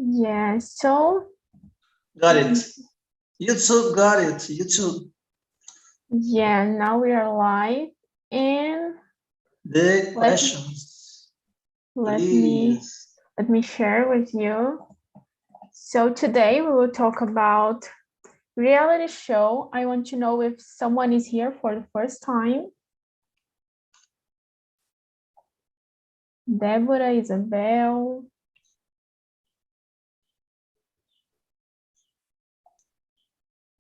Yeah, so Got it. YouTube got it. YouTube. yeah, now we are live and The questions, let please. me share with you. So today we will talk about reality show. I want to know if someone is here for the first time. Deborah, Isabel.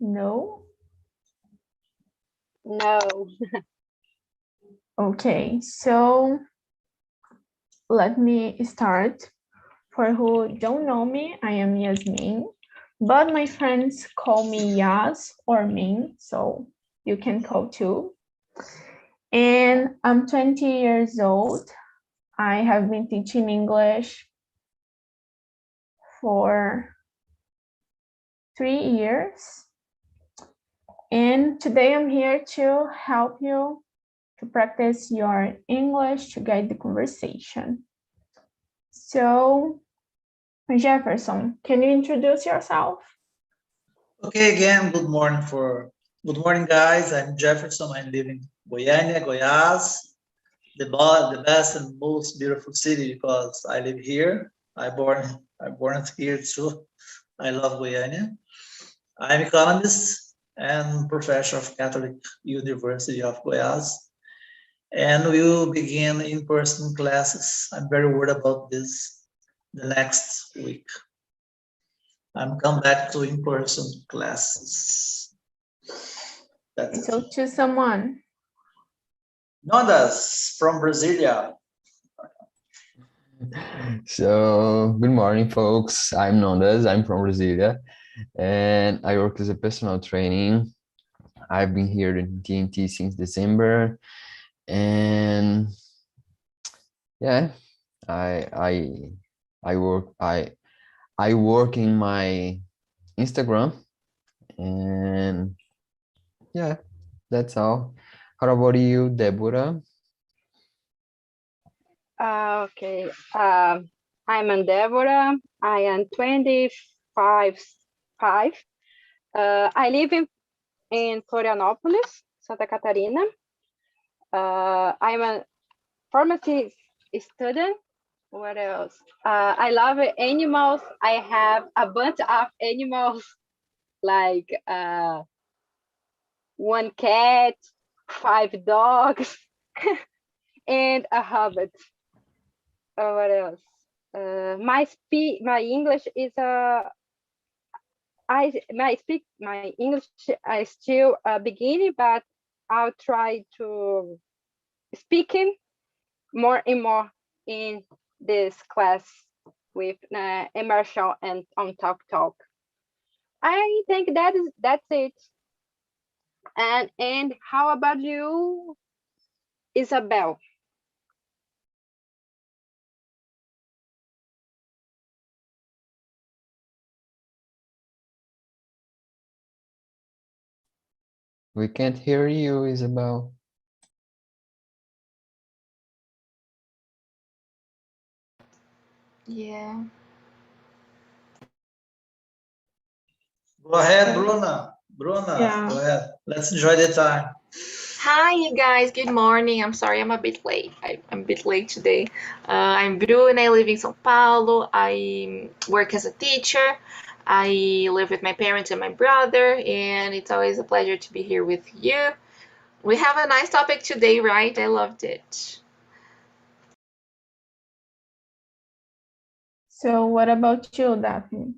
No? No. Okay, so let me start. For who don't know me, I am Yasmin, but my friends call me Yas or Min, so you can call too. And I'm 20 years old. I have been teaching English for 3 years. And today I'm here to help you to practice your English to guide the conversation. So, Jefferson, can you introduce yourself? Okay, again, good morning, guys. I'm Jefferson. I live in Goiânia, Goiás, the best and most beautiful city because I live here. I born here too. I love Goiânia. I'm economist and professor of Catholic University of Goiás. And we will begin in-person classes. I'm very worried about this the next week. I'm come back to in-person classes. That's So it. choose someone. Nodas from Brasilia. So, good morning, folks. I'm Nondas. I'm from Brasilia, and I work as a personal training. I've been here in TNT since December, and yeah, I work in my Instagram, and yeah, that's all. How about you, Deborah? Okay. I'm Deborah. I am 25. I live in Florianópolis, Santa Catarina. I'm a pharmacy student. What else? I love animals. I have a bunch of animals, like one cat, 5 dogs, and a rabbit. What else? My English is my English I still beginning, but I'll try to speaking more and more in this class with Imersão and on TALKNTALK. I think that's it. And how about you, Isabel? We can't hear you, Isabel. Yeah. Go ahead, Bruna. Bruna, Yeah. go ahead. Let's enjoy the time. Hi, you guys. Good morning. I'm sorry I'm a bit late. I'm a bit late today. I'm Bruna. I live in São Paulo. I work as a teacher. I live with my parents and my brother, and it's always a pleasure to be here with you. We have a nice topic today, right? I loved it. So what about you, Daphne?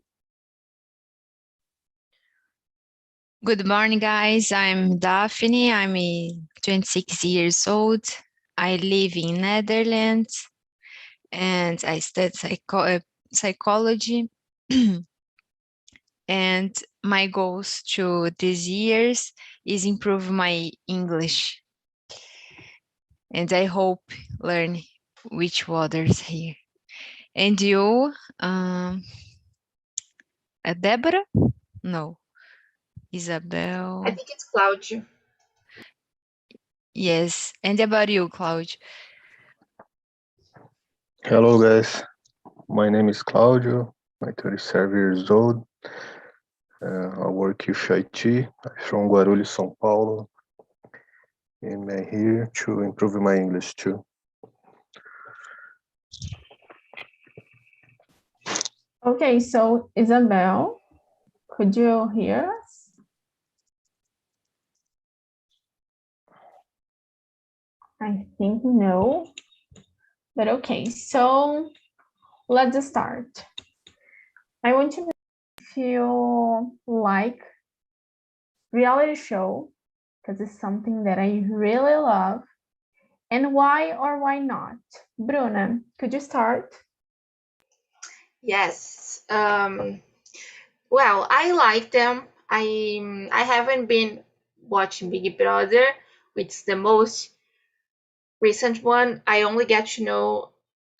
Good morning, guys. I'm Daphne. I'm 26 years old. I live in Netherlands and I study psychology. And my goals to these years is improve my English. And I hope learn which others here. And you, Deborah? No. Isabel. I think it's Claudio. Yes. And about you, Claude? Hello guys, my name is Claudio. I'm 37 years old. I work with IT. I'm from Guarulhos, São Paulo. And I'm here to improve my English too. Okay, so Isabel, could you hear us? I think no, but okay, so let's start. I want to know if you like reality show, because it's something that I really love, and why or why not? Bruna, could you start? Yes. Well, I like them. I haven't been watching Big Brother, which is the most recent one. I only get to know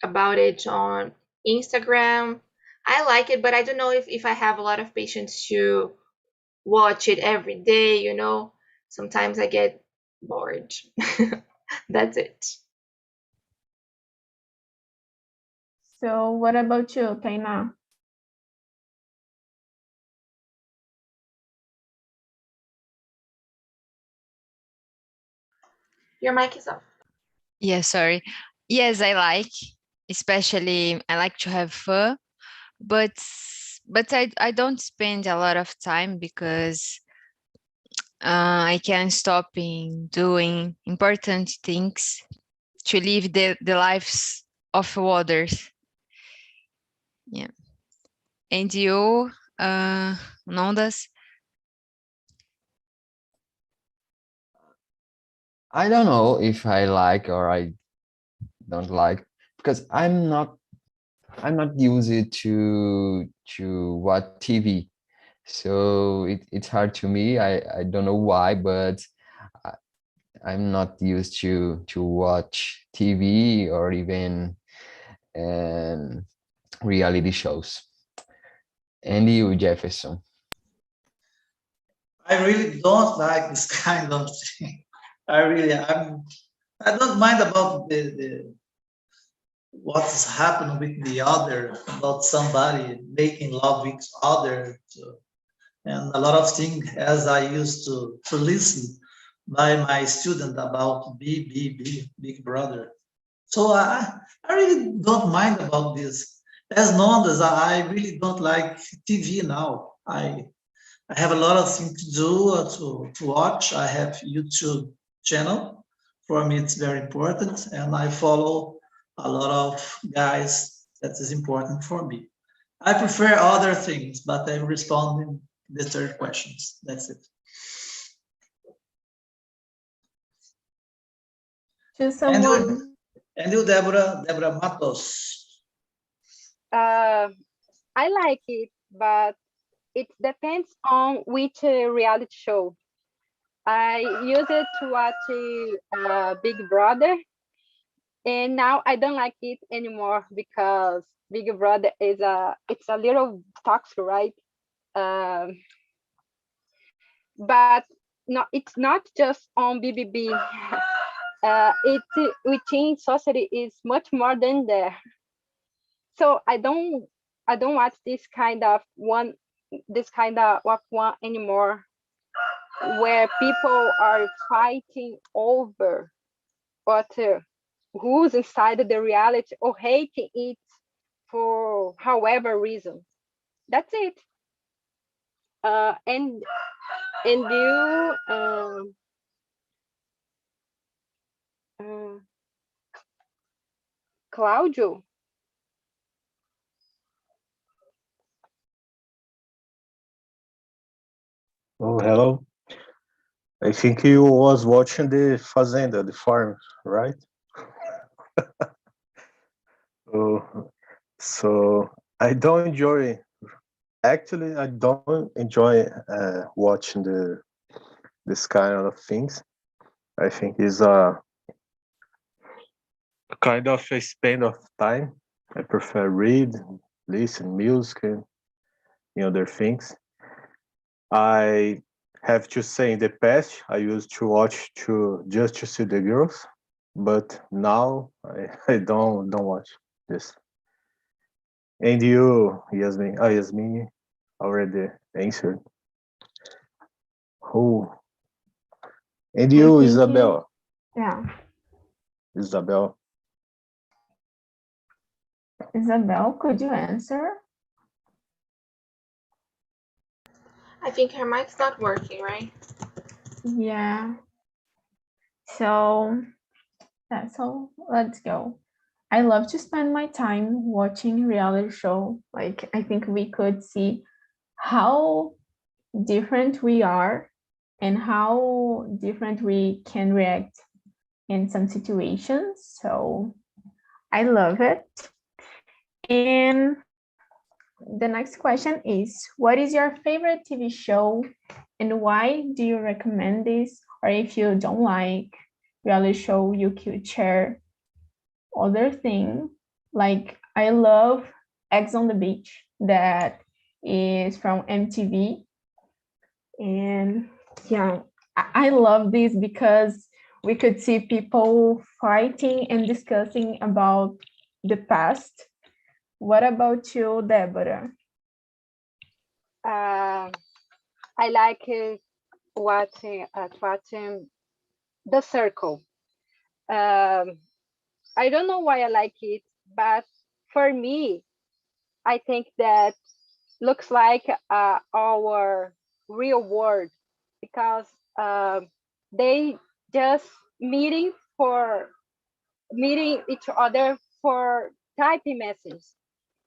about it on Instagram. I like it, but I don't know if I have a lot of patience to watch it every day, you know. Sometimes I get bored. That's it. So what about you, Taina? Your mic is off. Yeah, sorry. Yes, I like, especially I like to have fun, but I don't spend a lot of time because I can stop in doing important things to live the lives of others. Yeah. And you, Nondas? I don't know if I like or I don't like because I'm not used to watch TV. So it's hard to me. I don't know why, but I, I'm not used to watch TV or even um, reality shows. And you, Jefferson? I really don't like this kind of thing. I don't mind about the what's happening with the other, about somebody making love with other, and a lot of things as I used to listen by my student about Big Brother. So I really don't mind about this. As long as I really don't like TV now. I have a lot of things to do to watch. I have YouTube channel. For me, it's very important, and I follow a lot of guys. That is important for me. I prefer other things, but I'm responding the third questions. That's it. Choose And someone. you, Deborah Matos. I like it, but it depends on which reality show. I used it to watch Big Brother, and now I don't like it anymore because Big Brother it's a little toxic, right? Um, but no, it's not just on BBB. It within society is much more than there. So I don't watch this kind of one anymore, where people are fighting over what who's inside the reality or hating it for however reason. That's it. And you, uh, Claudio, Oh, hello. I think you was watching the Fazenda, the farm, right? So I don't enjoy. Actually, I don't enjoy watching this kind of things. I think it's a kind of a spend of time. I prefer read, listen, music, and other things. I have to say, in the past, I used to watch just to see the girls, but now I don't watch this. And you, Yasmin? Oh, Yasmin already answered. Who? And I you, think Isabel? Yeah, Isabel? Isabel, could you answer? I think her mic's not working, right? Yeah. So let's go. I love to spend my time watching reality show. Like I think we could see how different we are and how different we can react in some situations. So I love it. And the next question is, what is your favorite TV show and why do you recommend this? Or if you don't like reality show, you could share other thing. Like I love Eggs on the Beach, that is from MTV. And yeah, I love this because we could see people fighting and discussing about the past. What about you, Deborah? I like watching The Circle. Um, I don't know why I like it, but for me, I think that looks like our real world because they just meeting each other for typing messages,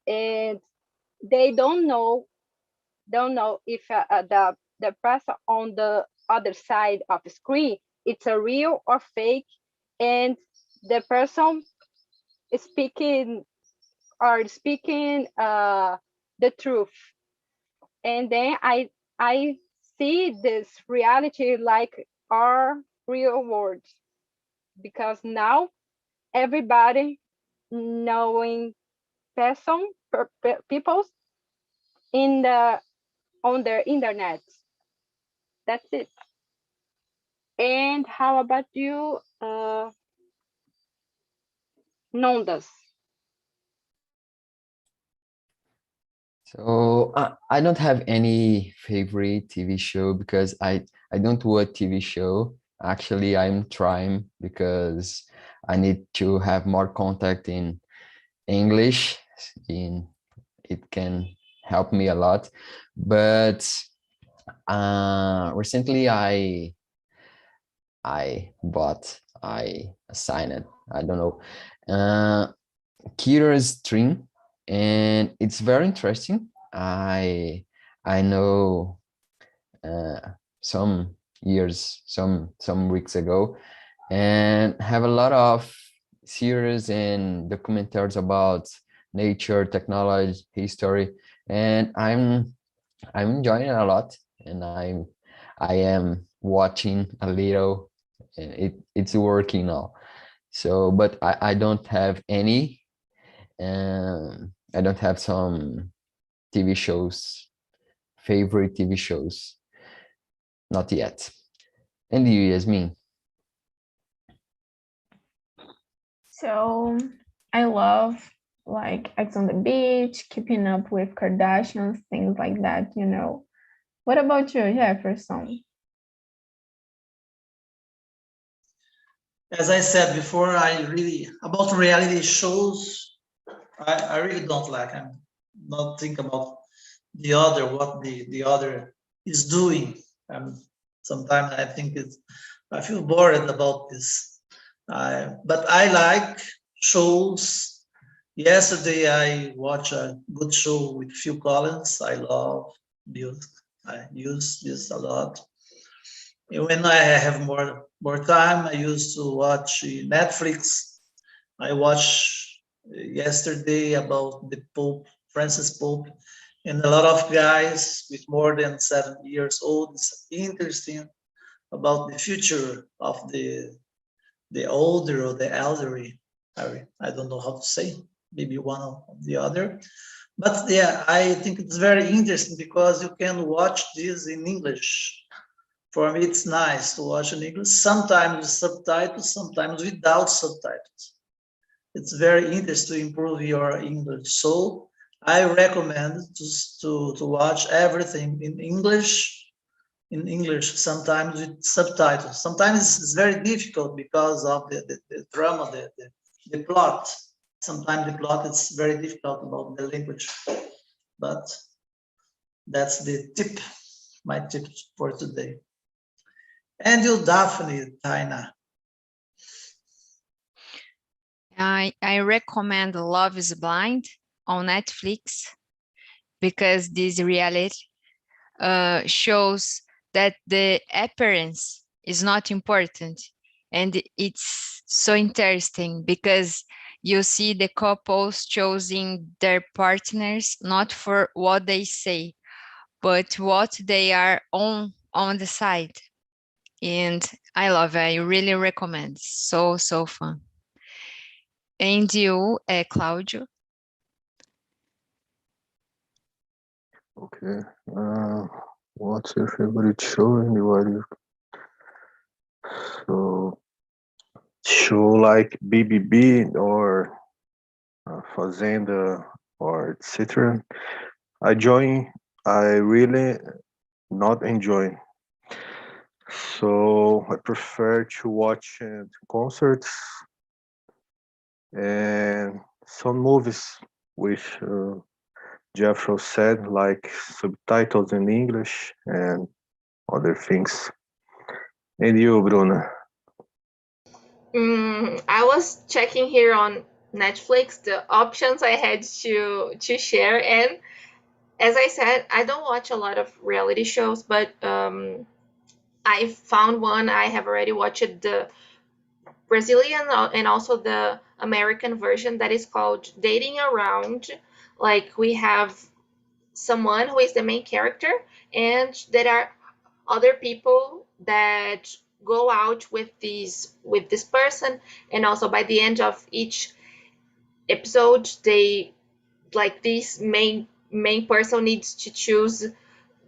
and they don't know if the person on the other side of the screen it's a real or fake, and the person speaking speaking the truth. And then I see this reality like our real world because now everybody knowing people in the on their internet. That's it. And how about you, Nondas? So I don't have any favorite TV show because I don't watch TV show. Actually, I'm trying because I need to have more contact in English. In it can help me a lot. But recently I assigned it. I don't know. Curious Dream, and it's very interesting. I know some years, some weeks ago, and have a lot of series and documentaries about nature, technology, history, and I'm enjoying it a lot, and I am watching a little, and it's working now. So, but I don't have any I don't have some TV shows, favorite TV shows, not yet. And you, Yasmin? So I love like Ex on the Beach, Keeping Up with Kardashians, things like that, you know. What about you, Jefferson? As I said before, about reality shows, I really don't like. I'm not thinking about what the other is doing. Sometimes I think I feel bored about this. But I like shows. Yesterday I watched a good show with Phil Collins. I love music. I use this a lot. And when I have more time, I used to watch Netflix. I watched yesterday about the Pope, Francis Pope, and a lot of guys with more than 70 years old. It's interesting about the future of the older or the elderly. I don't know how to say, maybe one of the other. But yeah, I think it's very interesting because you can watch this in English. For me, it's nice to watch in English, sometimes with subtitles, sometimes without subtitles. It's very interesting to improve your English. So I recommend to watch everything in English. In English, sometimes with subtitles. Sometimes it's very difficult because of the drama, the plot. Sometimes the plot is very difficult about the language, but that's the tip, my tip for today. And you, Daphne, Taina. I recommend Love is Blind on Netflix because this reality shows that the appearance is not important. And it's so interesting because you see the couples choosing their partners not for what they say, but what they are on the side. And I love it. I really recommend. So fun. And you, Claudio? Okay. What's your favorite show and what you so show like BBB or Fazenda or etc. I really not enjoy. So I prefer to watch concerts and some movies with Jeffro said, like subtitles in English and other things. And you, Bruna? I was checking here on Netflix the options I had to share, and as I said, I don't watch a lot of reality shows, but I found one. I have already watched the Brazilian and also the American version that is called Dating Around. Like we have someone who is the main character, and there are other people that go out with this person, and also by the end of each episode, they like this main person needs to choose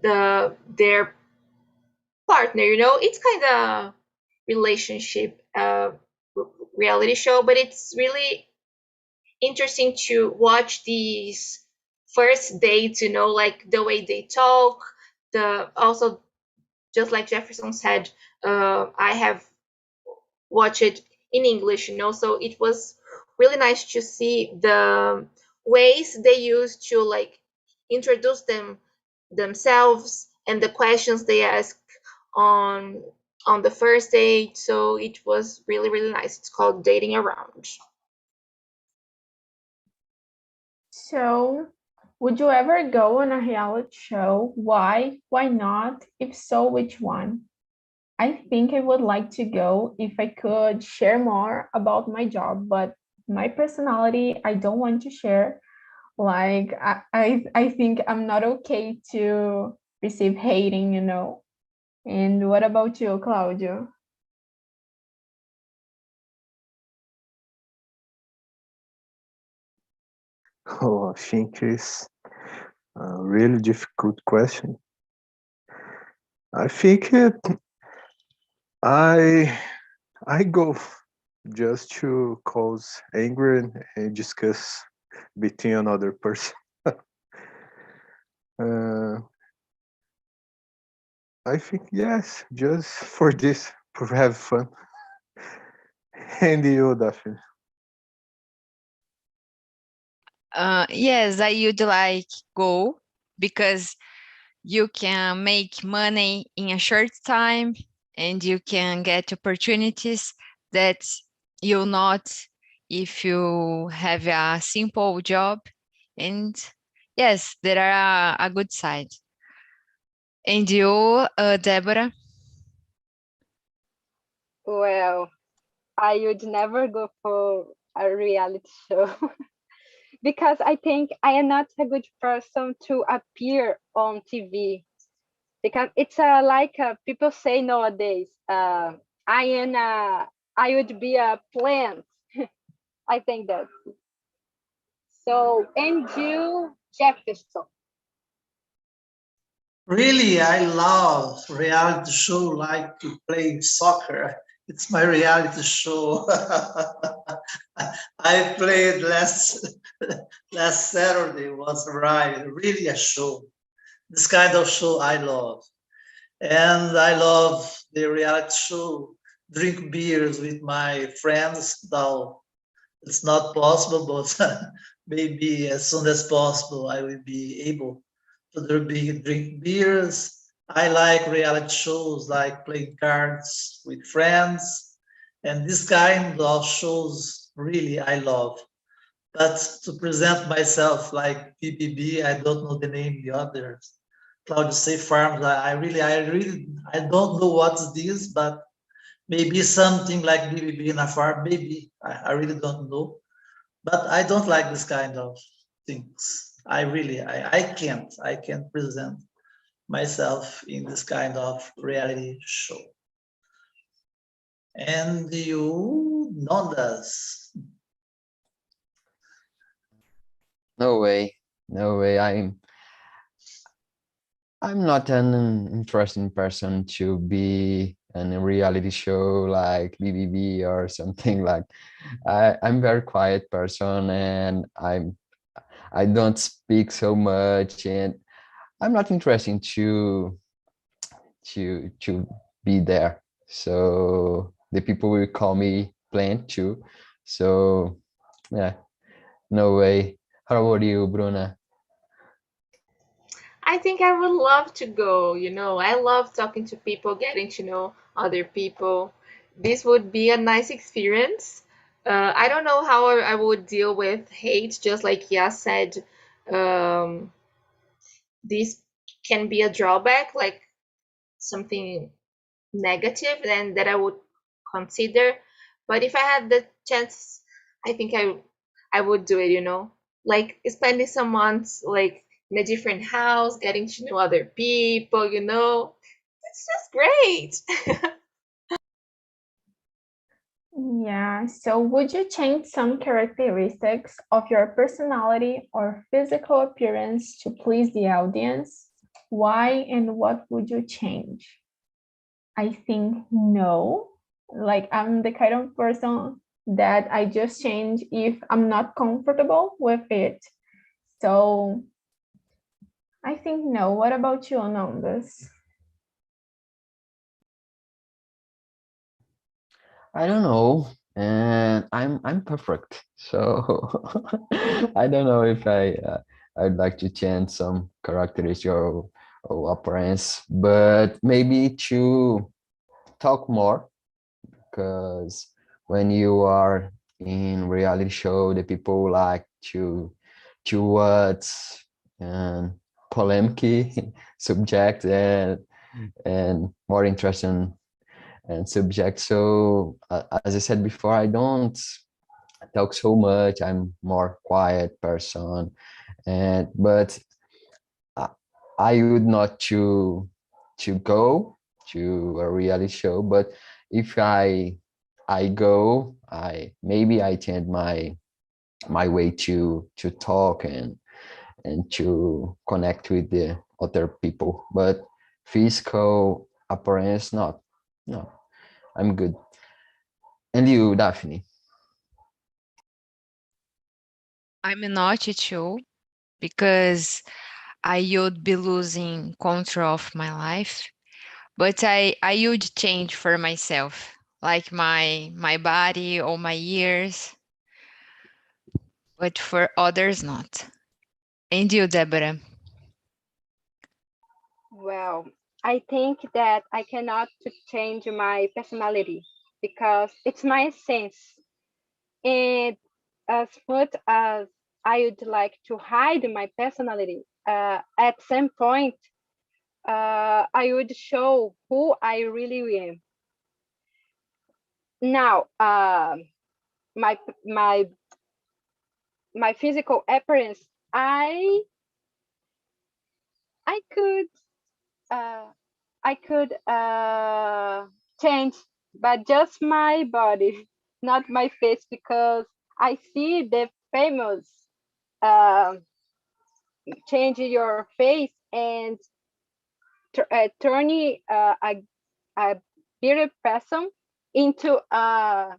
their partner. It's kind of relationship reality show, but it's really interesting to watch these first dates, like the way they talk, the also just like Jefferson said, I have watched it in English, so it was really nice to see the ways they use to like introduce themselves and the questions they ask on the first date. So it was really, really nice. It's called Dating Around. So, would you ever go on a reality show? Why? Why not? If so, which one? I think I would like to go if I could share more about my job, but my personality, I don't want to share. Like, I think I'm not okay to receive hating. And what about you, Claudio? Oh, I think it's a really difficult question. I think I I go just to cause anger and discuss between another person. uh, I think yes, just for this, for have fun. And you, Daphne? Yes, I would like go because you can make money in a short time and you can get opportunities that you'll not if you have a simple job. And yes, there are a good side. And you, Deborah? Well, I would never go for a reality show because I think I am not a good person to appear on TV. Because it's like people say nowadays, I would be a plant. I think that. So, and you, Jefferson. Really, I love reality show like to play soccer. It's my reality show. I played last Saturday was really a show. This kind of show I love. And I love the reality show, drink beers with my friends. Now, it's not possible, but maybe as soon as possible, I will be able to drink beers. I like reality shows like playing cards with friends. And this kind of shows really I love. But to present myself like PPB, I don't know the name, the others. Cloud Safe Farms, I don't know what's this, but maybe something like BBB in a farm, maybe. I really don't know. But I don't like this kind of things. I can't present myself in this kind of reality show. And you know this. No way, no way. I'm not an interesting person to be in a reality show like BBB or something like. I'm very quiet person, and I don't speak so much, and I'm not interested to be there. So the people will call me plant too. So yeah, no way. How about you, Bruna? I think I would love to go. I love talking to people, getting to know other people. This would be a nice experience. I don't know how I would deal with hate, just like Yas said. Um, this can be a drawback, like something negative, then that I would consider. But if I had the chance, I think I would do it. Like spending some months like in a different house, getting to know other people. It's just great. Yeah, so would you change some characteristics of your personality or physical appearance to please the audience? Why and what would you change? I think no. Like, I'm the kind of person that I just change if I'm not comfortable with it. So I think no. What about you, Anondas? I don't know, and I'm perfect. So I don't know if I'd like to change some characteristics or appearance, but maybe to talk more, because when you are in reality show, the people like to words and polemic subject and more interesting and subject. So as I said before, I don't talk so much. I'm more quiet person, and but I, I would not to go to a reality show. But if I go, I maybe I change my way to talk and to connect with the other people. But physical appearance, not. No, I'm good. And you, Daphne? I'm not too because I would be losing control of my life, but I would change for myself, like my body or my ears, but for others not. And you, Deborah? Well, I think that I cannot to change my personality because it's my sense. And as much as I would like to hide my personality, at some point, I would show who I really am. Now, my my my physical appearance, I could uh, change, but just my body, not my face, because I see the famous uh, change your face and turning a beautiful person into uh,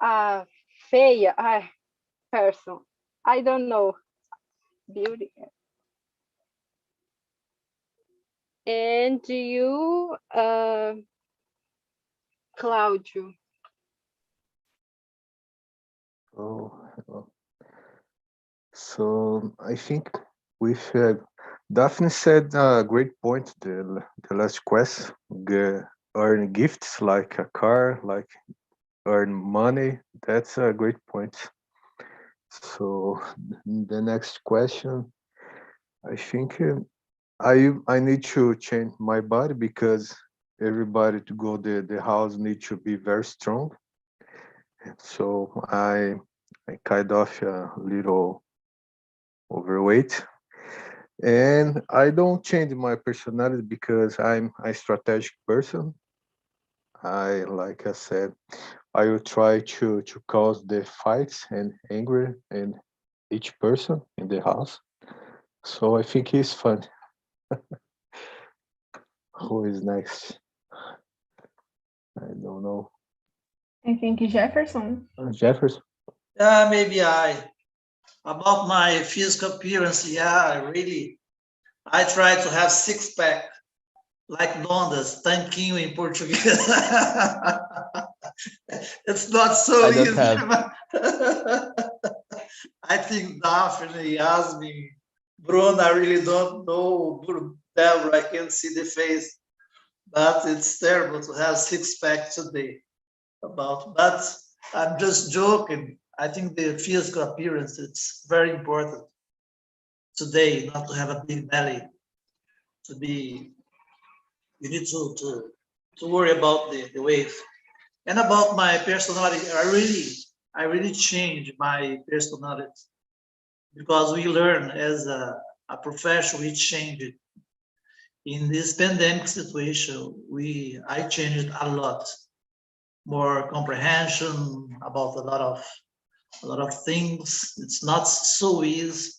Feia, person. I don't know. Beauty. And you, Claudio? Oh, so I think with Daphne said a great point. The last quest, earn gifts like a car, like earn money. That's a great point. So the next question, I think I need to change my body because everybody to go the house need to be very strong. So I kind of a little overweight, and I don't change my personality because I'm a strategic person. Like I said, I will try to cause the fights and anger in each person in the house. So I think it's fun. Who is next? I don't know. I think Jefferson. Jefferson. Yeah, maybe about my physical appearance. Yeah, I try to have six pack like Londas, tanquinho in Portuguese. It's not so I don't easy. have. I think Daphne asked me, Bruno, I really don't know. Deborah, I can't see the face, but it's terrible to have six pack today. But I'm just joking. I think the physical appearance it's very important today, not to have a big belly. You need to worry about the weight. And about my personality, I really changed my personality because we learn as a profession, we change it. In this pandemic situation, I changed a lot. More comprehension about a lot of things. It's not so easy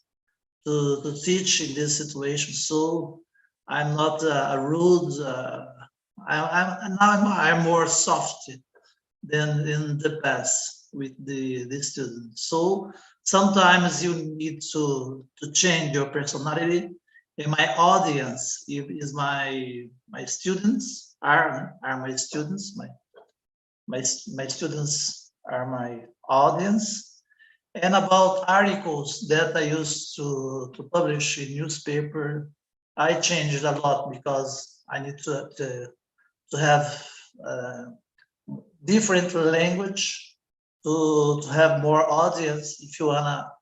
to teach in this situation. So I'm not a rude. I'm more soft than in the past with the students. So sometimes you need to change your personality. And my audience is my students are my students. My students are my audience. And about articles that I used to publish in newspaper, I changed a lot because I need to have different language to have more audience. If you wanna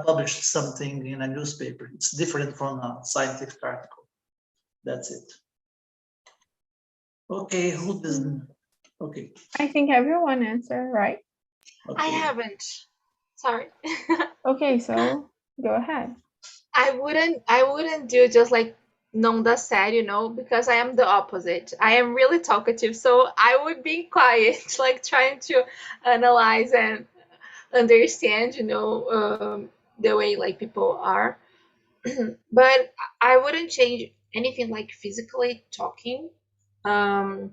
publish something in a newspaper, it's different from a scientific article. That's it. Okay, who doesn't? Okay. I think everyone answered, right? I Okay. haven't. Sorry. Okay, so go ahead. I wouldn't do just like Nonda said, because I am the opposite. I am really talkative, so I would be quiet, like trying to analyze and understand, the way like people are. But I wouldn't change anything like physically talking. Um,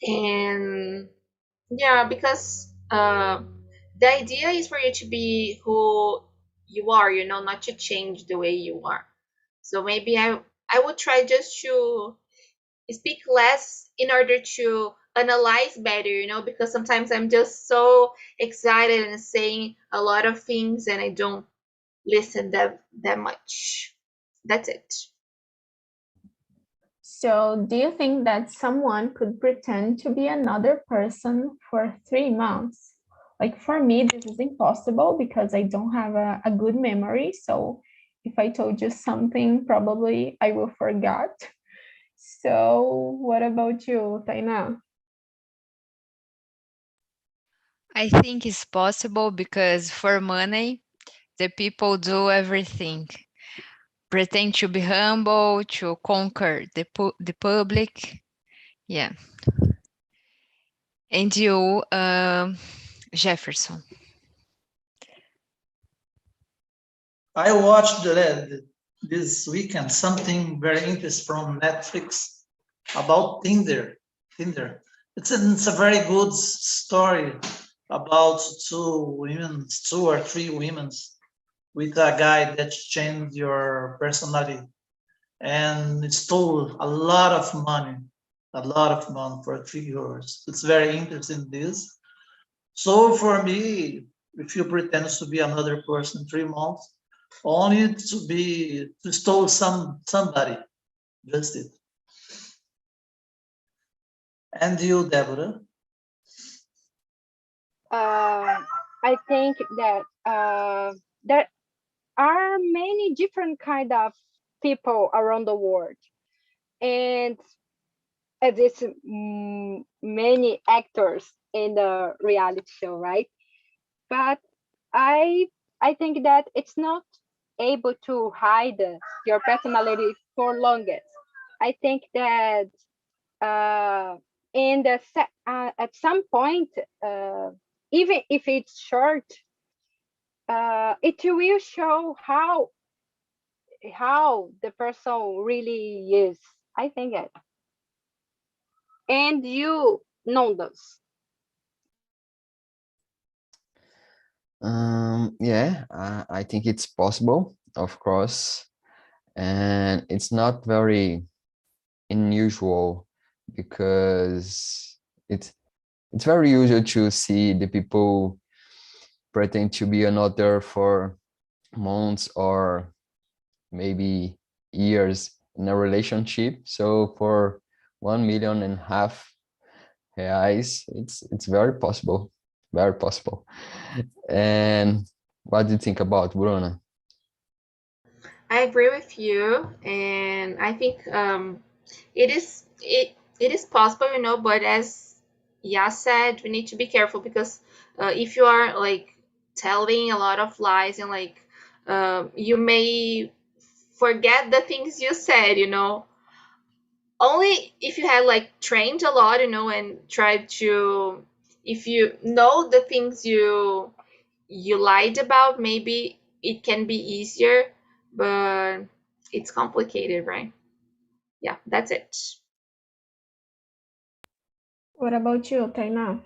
and yeah, because the idea is for you to be who you are, not to change the way you are. So maybe I would try just to speak less in order to analyze better, because sometimes I'm just so excited and saying a lot of things and I don't listen that much. That's it. So do you think that someone could pretend to be another person for 3 months? Like for me, this is impossible because I don't have a good memory. So if I told you something, probably I will forget. So what about you, Tainá? I think it's possible because for money, the people do everything. Pretend to be humble, to conquer the public. Yeah. And you, Jefferson. I watched this weekend something very interesting from Netflix about Tinder. It's a very good story about two or three women with a guy that changed your personality, and it stole a lot of money for 3 years. It's very interesting this. So for me, if you pretend to be another person 3 months, only to stole somebody, just it. And you, Deborah? I think that there are many different kind of people around the world, and there's many actors in the reality show, right? But I I think that it's not able to hide your personality for longest. I think that uh, at some point, even if it's short, it will show how the person really is. I think it. And you know those. Yeah, I think it's possible, of course, and it's not very unusual because it's very usual to see the people pretend to be another for months or maybe years in a relationship. So for 1.5 million reais, it's very possible, very possible. And what do you think about Bruna? I agree with you, and I think it is possible, but as Yas said, we need to be careful because if you are like telling a lot of lies and like you may forget the things you said, only if you had like trained a lot, and tried to, if you know the things you lied about, maybe it can be easier, but it's complicated, right? Yeah, that's it. What about you, Tainá?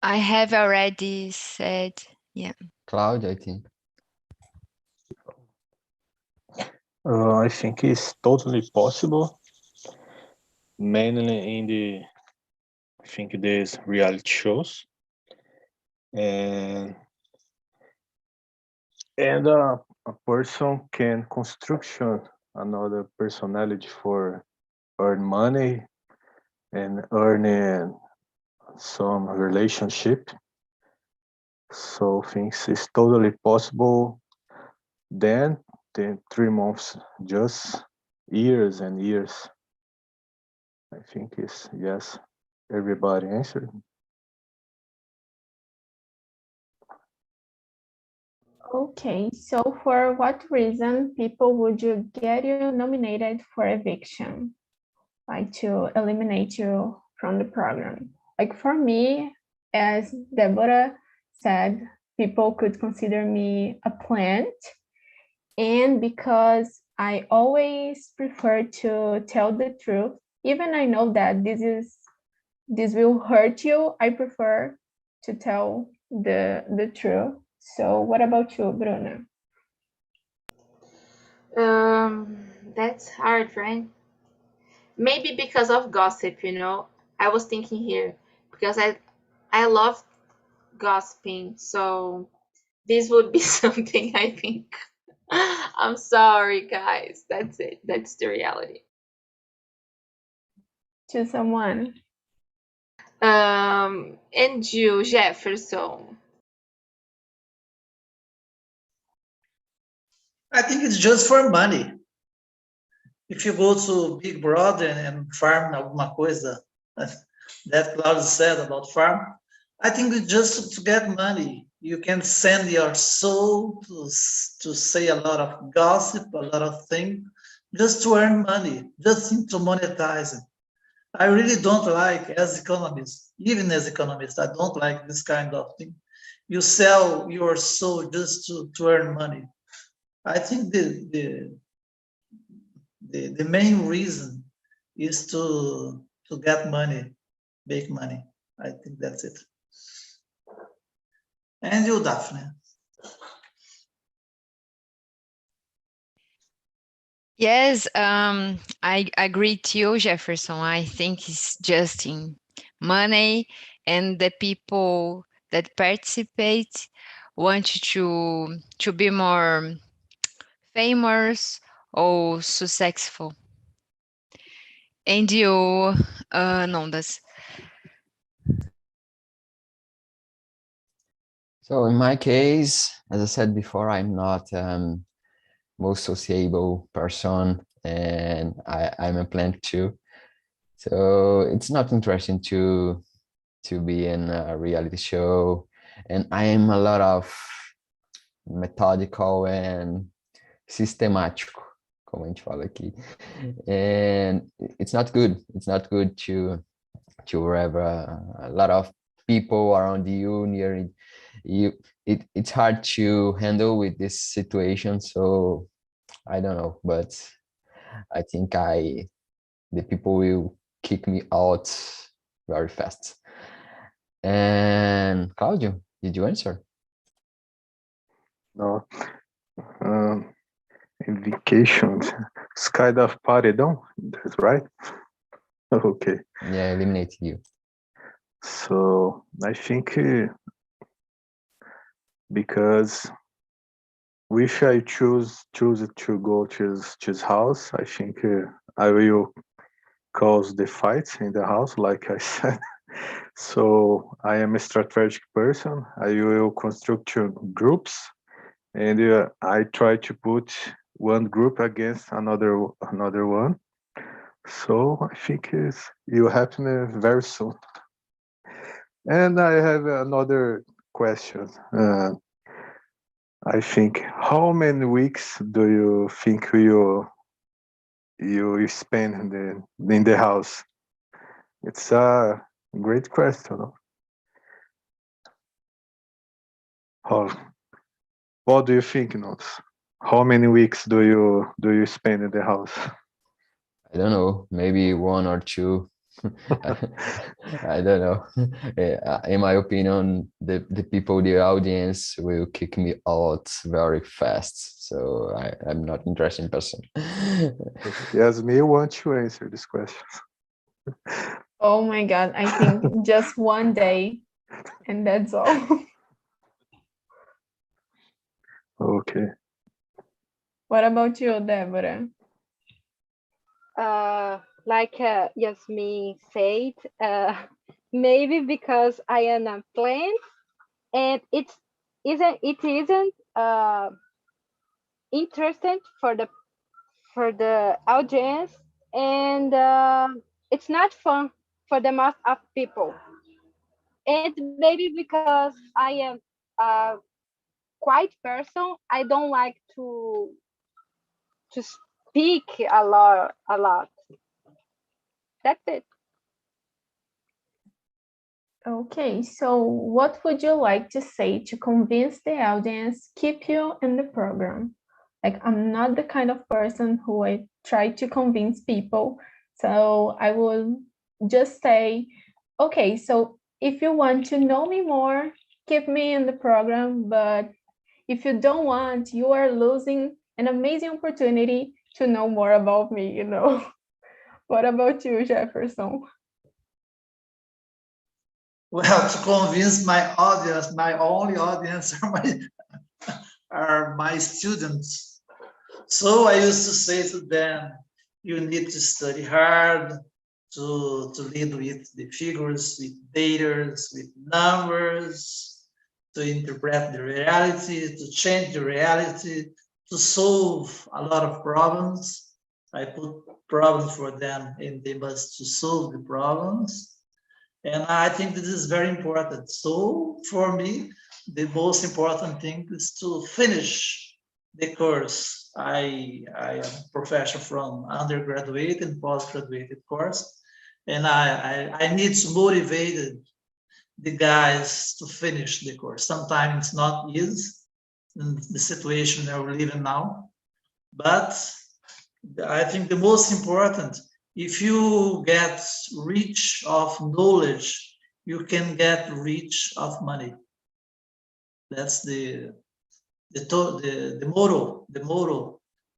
I have already said, yeah. Claudia, I think. I think it's totally possible, mainly in I think these reality shows, and a person can construction another personality for earn money and earning some relationship. So things is totally possible. Then 3 months, just years and years. I think is yes. Everybody answered. Okay, so for what reason people would you get you nominated for eviction? Like to eliminate you from the program? Like for me, as Deborah said, people could consider me a plant. And because I always prefer to tell the truth, even I know that this will hurt you, I prefer to tell the truth. So what about you, Bruna? That's hard, right? Maybe because of gossip, I was thinking here because I love gossiping, so this would be something I think. I'm sorry, guys. That's it. That's the reality. To someone. And you, Jefferson. I think it's just for money. If you go to Big Brother and farm alguma coisa that Claudio said about farm, I think it's just to get money. You can send your soul to say a lot of gossip, a lot of things, just to earn money, just to monetize it. I really don't like, as economists, even as economists, I don't like this kind of thing. You sell your soul just to earn money. I think the main reason is get money, make money. I think that's it. And you, Daphne? Yes, I agree with you, Jefferson. I think it's just in money, and the people that participate want to be more famous or successful. And you, Nondas? So in my case, as I said before, I'm not most sociable person, and I'm a plant too. So it's not interesting to be in a reality show, and I am a lot of methodical and sistemático, como a gente fala aqui. And it's not good. It's not good to have a lot of people around you, near you. It's hard to handle with this situation. So I don't know, but I think the people will kick me out very fast. And Claudio, did you answer? No. In vacations, it's kind of party, don't? That's right. Okay. Yeah, eliminate you. So I think because if I choose to go to his house, I think I will cause the fights in the house, like I said. So I am a strategic person. I will construct groups, and I try to put one group against another one. So I think it will happen very soon. And I have another question. I think, how many weeks do you think you spend in the house? It's a great question. What do you think, Notes? How many weeks do you spend in the house? I don't know, maybe 1 or 2. I don't know. In my opinion, the people, the audience will kick me out very fast. So I'm not interested in person. Yes, me want to answer this question. Oh my God, I think just one day, and that's all. Okay. What about you, Deborah? Like Yasmin said, maybe because I am a plant, and it isn't interesting for the audience, and it's not fun for the most of people. And maybe because I am a quiet person, I don't like to speak a lot. That's it. Okay, so what would you like to say to convince the audience, keep you in the program? Like, I'm not the kind of person who I try to convince people. So I will just say, okay, so if you want to know me more, keep me in the program. But if you don't want, you are losing an amazing opportunity to know more about me, you know. What about you, Jefferson? Well, to convince my audience, my only audience are my students. So I used to say to them, you need to study hard, to lead with the figures, with data, with numbers, to interpret the reality, to change the reality, to solve a lot of problems. I put problems for them and they must to solve the problems. And I think this is very important. So for me, the most important thing is to finish the course. I am a professor from undergraduate and postgraduate course, and I need to motivate the guys to finish the course. Sometimes it's not easy in the situation that we're living now, but I think the most important if you get rich of knowledge, you can get rich of money. That's the motto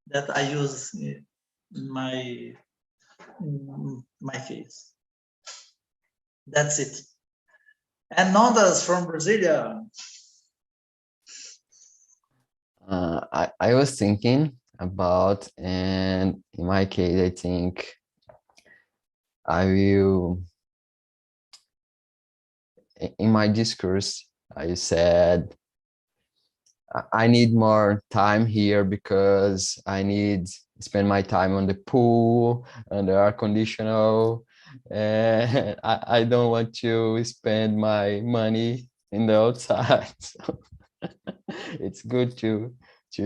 that I use in my case. That's it. And Nondas from Brasilia. I was thinking about, and in my case, I think I will, in my discourse, I said, I need more time here because I need to spend my time on the pool and the air conditioner. And I don't want to spend my money in the outside. So it's good to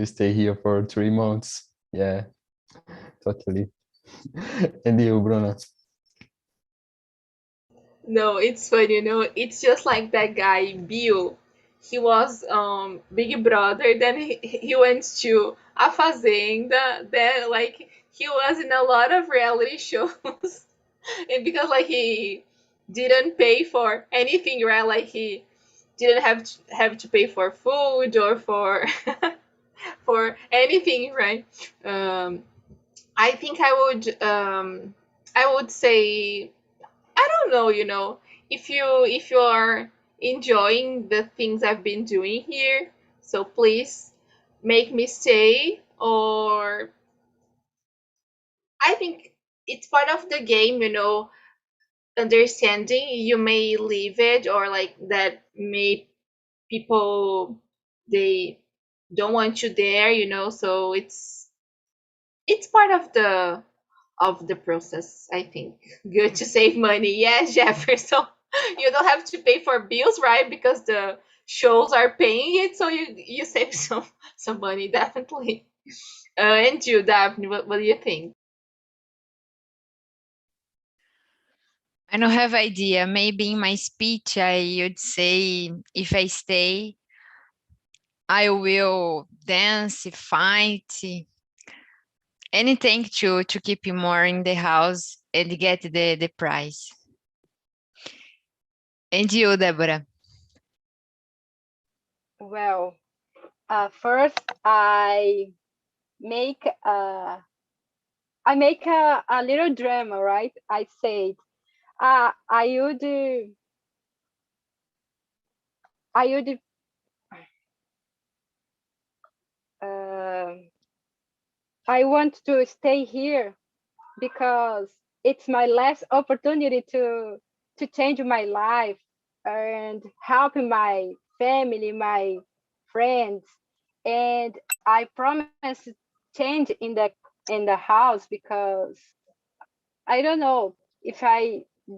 stay here for 3 months. Yeah, totally. And you, Bruno? No, it's funny, it's just like that guy, Bill. He was Big Brother, then he went to A Fazenda, then like he was in a lot of reality shows. And because like he didn't pay for anything, right? Like he didn't have to pay for food or for for anything, right? I think I would say, I don't know, if you are enjoying the things I've been doing here, so please make me stay. Or I think it's part of the game, understanding you may leave it, or like that may people, they don't want you there, so it's part of the process, I think. Good to save money. Yes, Jefferson. You don't have to pay for bills, right? Because the shows are paying it, so you save some money, definitely. And you, Daphne, what do you think? I don't have idea. Maybe in my speech I would say if I stay, I will dance, fight, anything to keep you more in the house and get the prize. And you, Deborah? Well, first make a I make a little drama, right? I said, I would uh, I want to stay here because it's my last opportunity to change my life and help my family, my friends, and I promise change in the house because I don't know if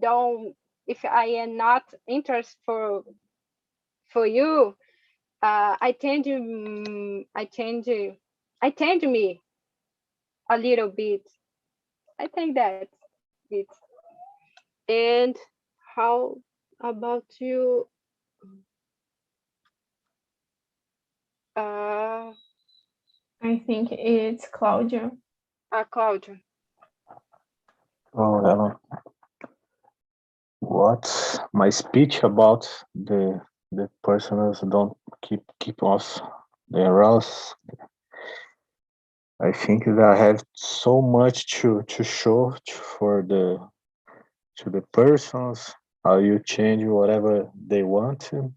don't if I am not interested for you. I change me a little bit. I think that's it. And how about you, uh, I think it's Claudia. Claudia? Oh, hello. What my speech about the personals don't keep us their us. I think that I have so much to show for to the persons, how you change whatever they want to.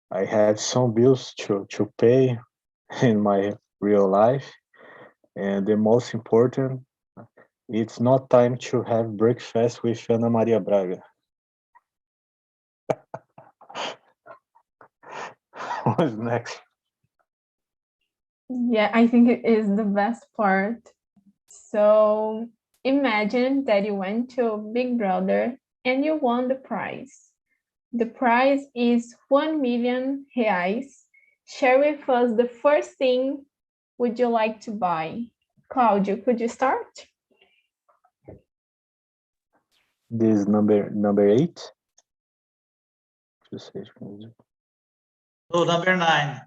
I have some bills to pay in my real life, and the most important, it's not time to have breakfast with Ana Maria Braga. What's next? Yeah, I think it is the best part. So imagine that you went to Big Brother and you won the prize. The prize is 1 million reais. Share with us the first thing would you like to buy? Claudio, could you start? This number 8. Just say No, number 9.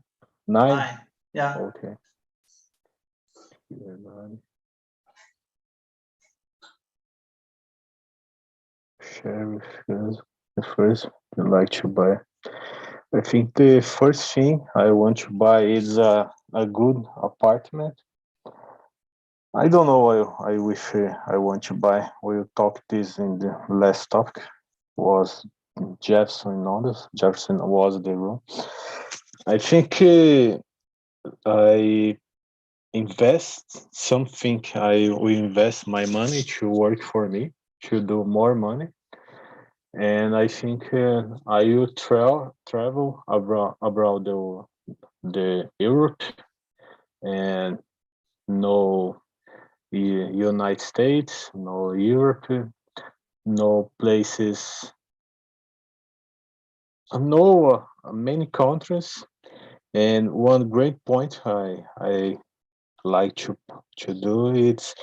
9. 9. Yeah. Okay. share with us the first you like to buy. I think the first thing I want to buy is a good apartment. I don't know what I wish I want to buy. We talked this in the last topic. Was Jefferson noticed? Jefferson was the room. I think I invest something. I will invest my money to work for me to do more money, and I think I will travel abroad the Europe and no United States, no Europe, no places, no many countries. And one great point I like to do is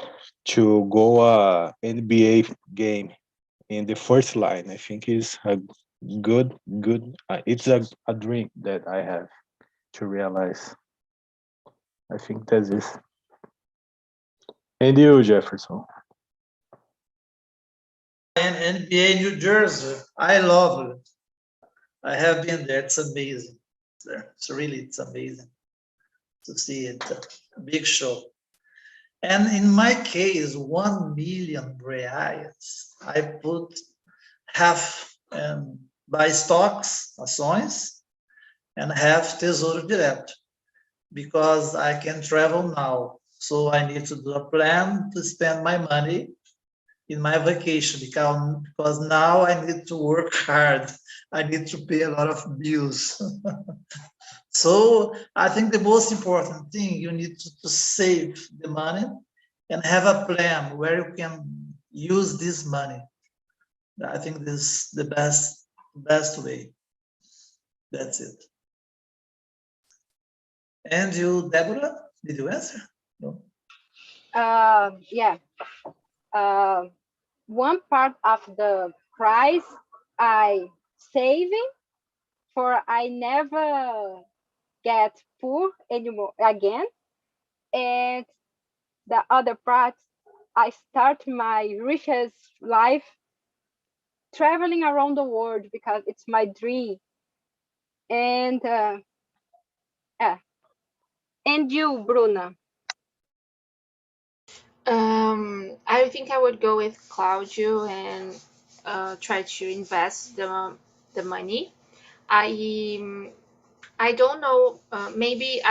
to go a NBA game in the first line. I think is a good. It's a dream that I have to realize. I think that's it. And you, Jefferson? And NBA New Jersey, I love it. I have been there. It's amazing. It's amazing to see it. A big show. And in my case, 1 million reais, I put half buy stocks, ações, and half Tesouro Direto, because I can travel now. So I need to do a plan to spend my money in my vacation, because now I need to work hard. I need to pay a lot of bills. So I think the most important thing, you need to save the money and have a plan where you can use this money. I think this is the best way. That's it. And you, Deborah, did you answer? No. Yeah. One part of the price I saving for I never get poor anymore again, and the other part I start my richest life traveling around the world because it's my dream. And yeah. And you, Bruna? I think I would go with Claudio and try to invest the money. I don't know. Maybe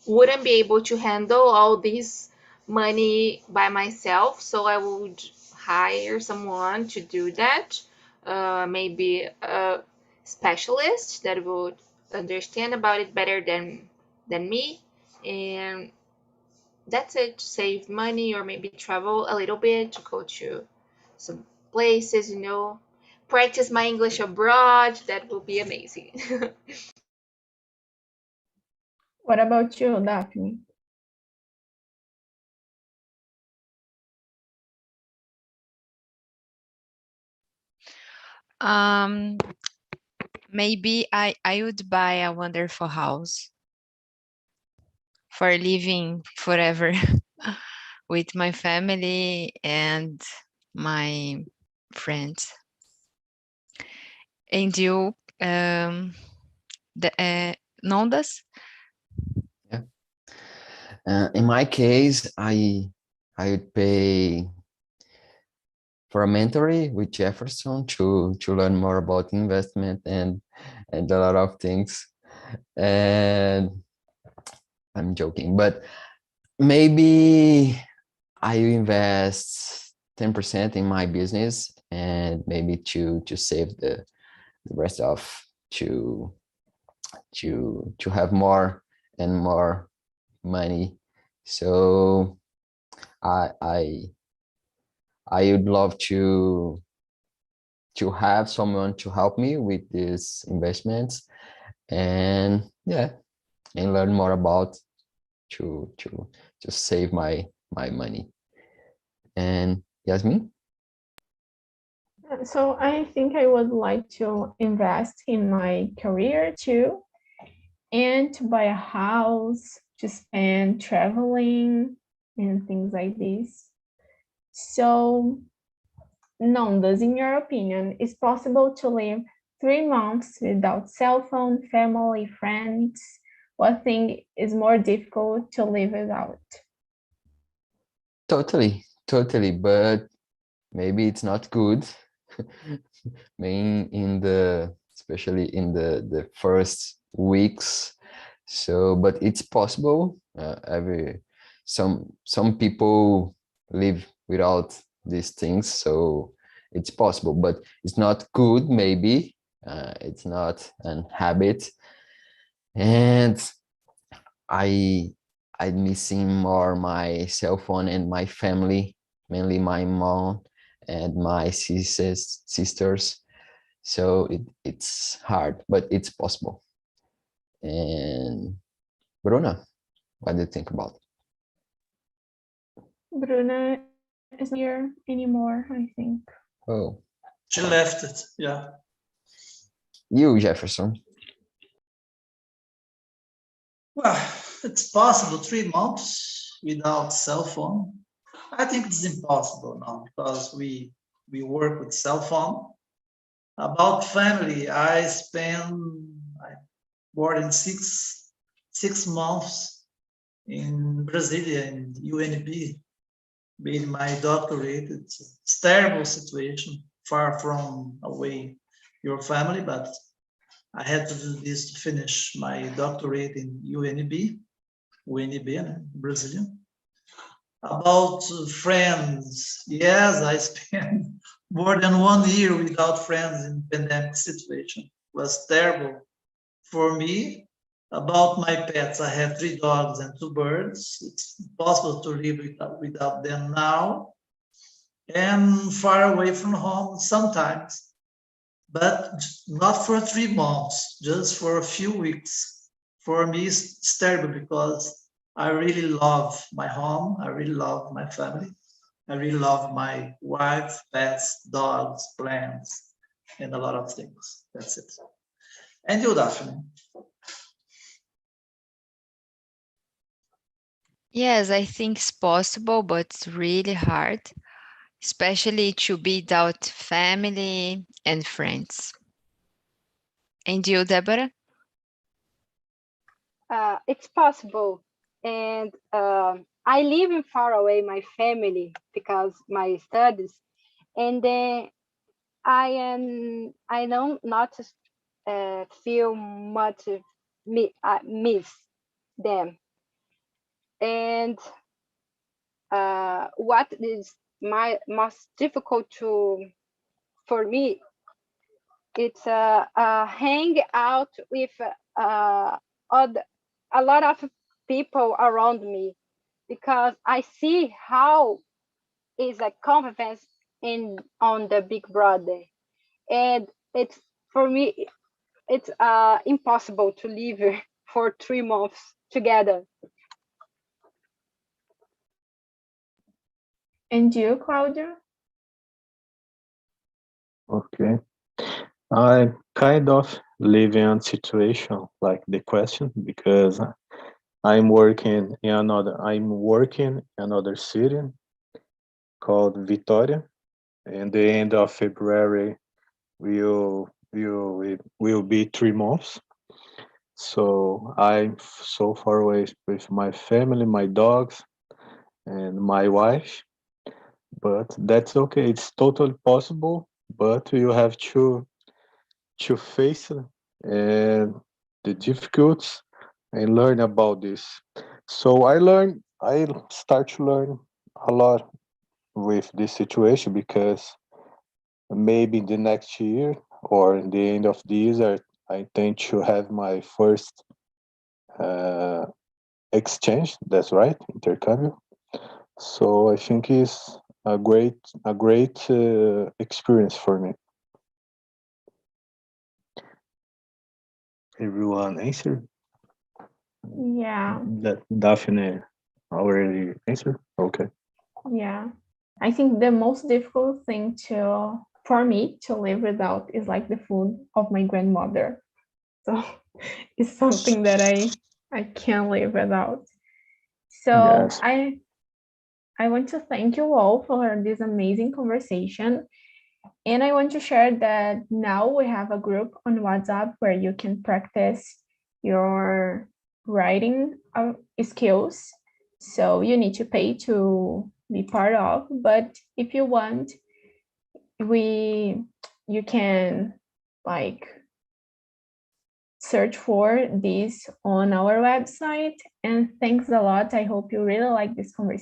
wouldn't be able to handle all this money by myself, so I would hire someone to do that. Maybe a specialist that would understand about it better than me, and that's it. Save money or maybe travel a little bit to go to some places. Practice my English abroad. That will be amazing. What about you, Daphne? Maybe I would buy a wonderful house for living forever with my family and my friends. And you, Nondas? Yeah. In my case, I would pay for a mentoring with Jefferson to learn more about investment and a lot of things. And I'm joking, but maybe I invest 10% in my business and maybe to save the rest of to have more and more money. So I would love to have someone to help me with these investments, and yeah, and learn more about to save my money. And Yasmin? So I think I would like to invest in my career too, and to buy a house, to spend traveling and things like this. So Nondas, in your opinion, is possible to live 3 months without cell phone, family, friends? What thing is more difficult to live without? Totally, but maybe it's not good. Especially in the first weeks. So, but it's possible. Some people live without these things, so it's possible, but it's not good. Maybe it's not an habit, and I'm missing more my cell phone and my family, mainly my mom and my sisters. So it's hard, but it's possible. And Bruna, what do you think about it? Bruna is not here anymore, I think. Oh, She left it, yeah. you, Jefferson. Well, it's possible 3 months without cell phone. I think it's impossible now because we work with cell phone. About family, I spent more than six months in Brasilia in UNB, made my doctorate. It's a terrible situation, far from away your family, but I had to do this to finish my doctorate in UNB, Brazilian. About friends, yes, I spent more than 1 year without friends in pandemic situation. It was terrible for me. About my pets, I have 3 dogs and 2 birds. It's impossible to live without them now. And far away from home sometimes, but not for 3 months, just for a few weeks. For me, it's terrible because I really love my home. I really love my family. I really love my wife, pets, dogs, plants, and a lot of things. That's it. And you, Daphne? Yes, I think it's possible, but it's really hard, especially to be without family and friends. And you, Deborah? It's possible, and I live in far away my family because my studies, and then I don't not feel much miss them. And what is my most difficult for me, it's hang out with other, a lot of people around me, because I see how is a convivence in on the Big Brother, and it's for me it's impossible to live for 3 months together. And you, Claudia? Okay. I kind of live in a situation like the question, because I'm working in another city called Vitória. And the end of February will be 3 months. So I'm so far away with my family, my dogs, and my wife. But that's okay. It's totally possible. But you have to face the difficulties and learn about this. So I start to learn a lot with this situation, because maybe the next year or in the end of the year, I intend to have my first exchange. That's right, intercambio. So I think it's a great experience for me. Everyone answered? Yeah. That Daphne already answered? Okay. Yeah. I think the most difficult thing for me to live without is like the food of my grandmother. So it's something that I can't live without. So Yes. I want to thank you all for this amazing conversation. And I want to share that now we have a group on WhatsApp where you can practice your writing skills. So you need to pay to be part of, but if you want, you can like search for this on our website. And thanks a lot. I hope you really like this conversation.